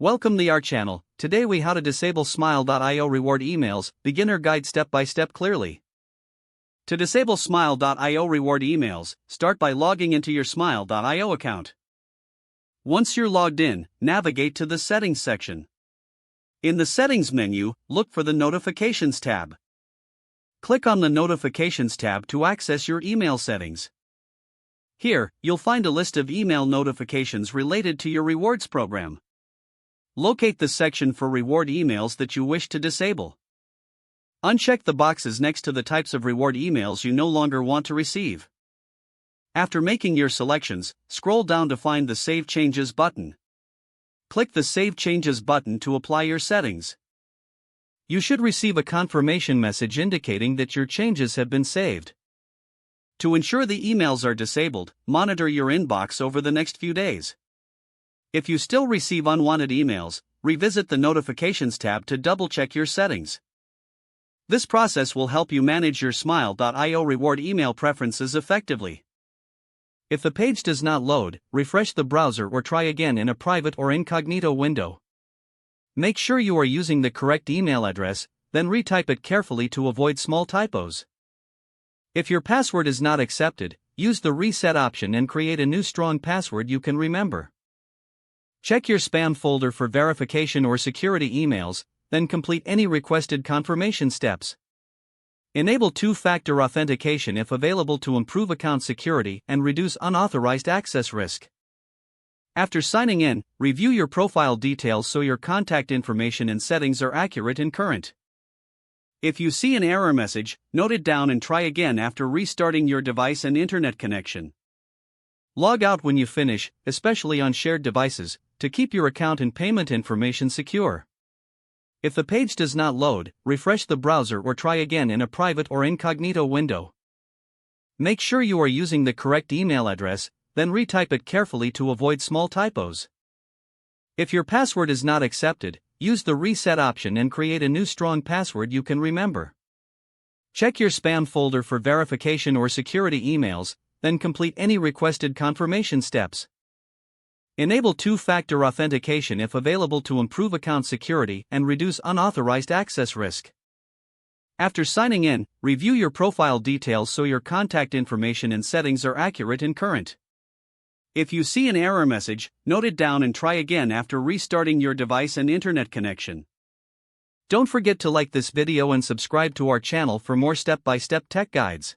Welcome to our channel. Today we how to disable Smile.io reward emails, beginner guide step by step clearly. To disable Smile.io reward emails, start by logging into your Smile.io account. Once you're logged in, navigate to the settings section. In the settings menu, look for the notifications tab. Click on the notifications tab to access your email settings. Here, you'll find a list of email notifications related to your rewards program. Locate the section for reward emails that you wish to disable. Uncheck the boxes next to the types of reward emails you no longer want to receive. After making your selections, scroll down to find the Save Changes button. Click the Save Changes button to apply your settings. You should receive a confirmation message indicating that your changes have been saved. To ensure the emails are disabled, monitor your inbox over the next few days. If you still receive unwanted emails, revisit the Notifications tab to double-check your settings. This process will help you manage your Smile.io reward email preferences effectively. If the page does not load, refresh the browser or try again in a private or incognito window. Make sure you are using the correct email address, then retype it carefully to avoid small typos. If your password is not accepted, use the reset option and create a new strong password you can remember. Check your spam folder for verification or security emails, then complete any requested confirmation steps. Enable two-factor authentication if available to improve account security and reduce unauthorized access risk. After signing in, review your profile details so your contact information and settings are accurate and current. If you see an error message, note it down and try again after restarting your device and internet connection. Log out when you finish, especially on shared devices, to keep your account and payment information secure. If the page does not load, refresh the browser or try again in a private or incognito window. Make sure you are using the correct email address, then retype it carefully to avoid small typos. If your password is not accepted, use the reset option and create a new strong password you can remember. Check your spam folder for verification or security emails, then complete any requested confirmation steps. Enable two-factor authentication if available to improve account security and reduce unauthorized access risk. After signing in, review your profile details so your contact information and settings are accurate and current. If you see an error message, note it down and try again after restarting your device and internet connection. Don't forget to like this video and subscribe to our channel for more step-by-step tech guides.